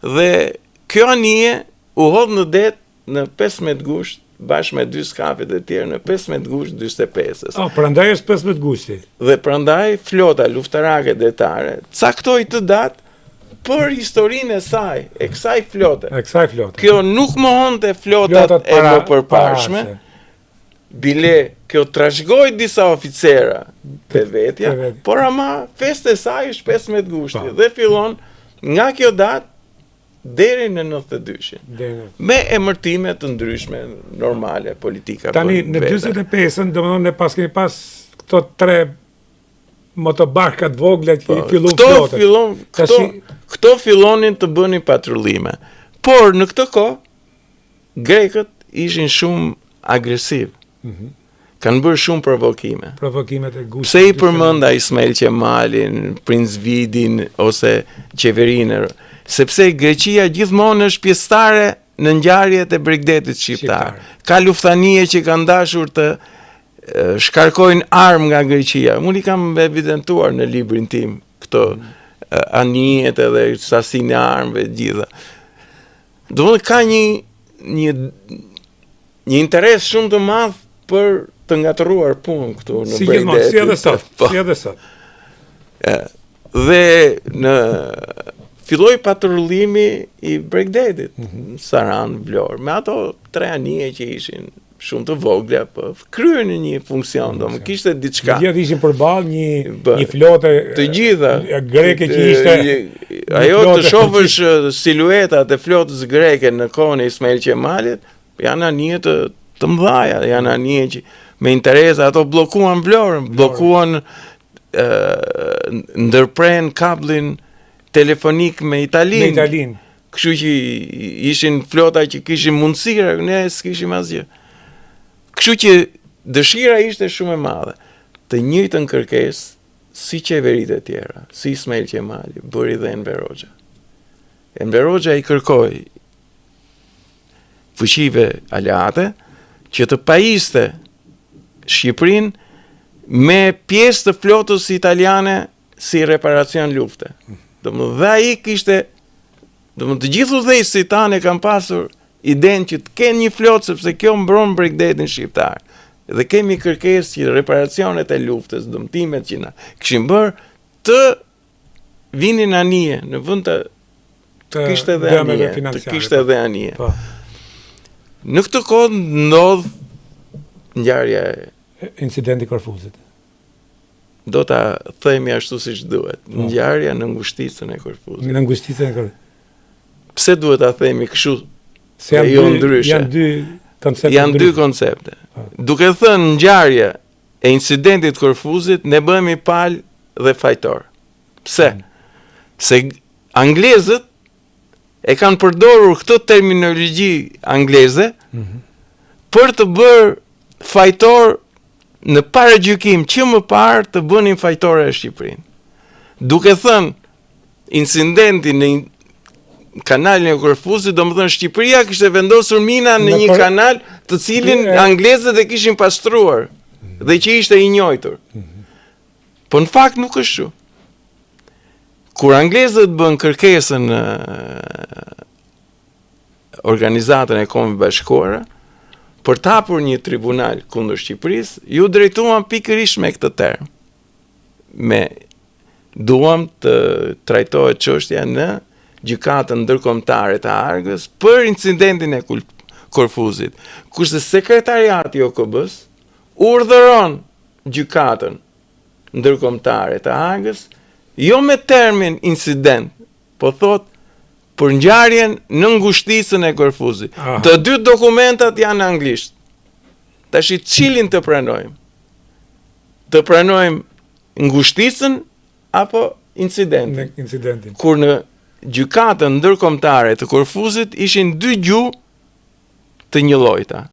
Dhe kjo anije u hodh në det në 15 gusht, bashkë me 2 skafet e tjerë në 15 gusht 45-ës. Prandaj është 15 gushti. Dhe prandaj flota luftarake detare caktoi të datë për historinë e saj, e kësaj flote. Kjo nuk mohonte flotat e mëpërparshme. Bile kjo trashëgoi disa oficera të vetja, por ama festa e saj është 15 gushti dhe fillon nga kjo datë deri në 92-shin. Me emërtime të ndryshme, normale, politika. Tani, në 45-ën, domethënë ne kemi pas këto 3 motobarkat vogla që fillon flotën. Këto fillonin të bënin patrullime. Por në këtë kohë, grekët ishin shumë agresiv. Kanë bërë shumë provokime. Provokimet e gushtit. Pse i përmenda Ismail Qemalin, Princ Vidin ose qeverinë? Sepse Greqia gjithmonë është pjesëtare në ngjarjet e Bregdetit shqiptar. Ka luftanie që kanë dashur të shkarkojnë armë nga Greqia. Unë i kam evidentuar në librin tim këto anijet edhe sasinë e armëve gjitha. Domethënë ka një interes shumë të madh për të ngatëruar punën këtu në Bregdet. Si edhe sot. Dhe filloi patrullimi i Bregdetit, Saran, Vlorë, me ato 3 anije që ishin shumë të vogla, po kryen një funksion, domethënë kishte diçka. Të gjithë ishin përballë një flote të gjitha greke që ishte. Ajo të shohësh siluetat e flotës greke në kohën e Ismail Qemalit, janë anije të mëdha, janë anije që me interes ato bllokuan Vlorën, bllokuan ndërpren kabllin telefonik me Italinë. Kështu që ishin flota që kishin mundësira, ne s'kishim asgjë. Kështu që dëshira ishte shumë e madhe. Të njëjtën kërkesë si qeveritë e tjera, si Ismail Qemali, bëri dhe Enver Hoxha. Enver Hoxha i kërkoi fuqive aleate që të pajiste Shqipërinë me pjesë të flotës italiane si reparacion lufte. Dhe ai kishte, të gjithë udhëheqësit tanë kanë pasur idenë që të kenë një flotë sepse kjo mbron Bregdetin shqiptar. Dhe kemi kërkesë që reparacionet e luftës, dëmtimet që na kishin bërë të vinin anije në vend të kishte edhe anije. Në këtë kohë ndodh ngjarja incidenti Korfuzit. Do ta themi ashtu siç duhet. Ngjarja në ngushticën e Korfuzit. Në ngushticën e Korfuzit. Pse duhet ta themi kështu? Se janë dy koncepte. Duke thënë ngjarja e incidentit Korfuzit, ne bëhemi palë dhe fajtor. Pse? Se anglezët e kanë përdorur këtë terminologji angleze për të bërë fajtor në paragjykim që më parë të bënin fajtore e Shqipërinë. Duke thënë incidenti në kanalin e Korfuzit, domethënë Shqipëria kishte vendosur mina në një kanal të cilin anglezët e kishin pastruar dhe që ishte i njohur. Po në fakt nuk është kështu. Kur anglezët bën kërkesën në Organizatën e Kombeve Bashkuara për të hapur një tribunal kundër Shqipërisë, ju drejtuan pikërisht me këtë term. Duam të trajtohet çështja në gjykatën ndërkombëtare të Argës për incidentin e Korfuzit. Kurse sekretariati i OKB-s urdhëron gjykatën ndërkombëtare të Argës jo me termin incident, po thot për ngjarjen në ngushticën e Korfuzit. Të dy dokumentat janë anglisht. Tash cilin të pranojmë? Të pranojmë ngushticën apo incidentin? Kur në gjykatën ndërkombëtare të Korfuzit ishin 2 gjuhë të njëllojta.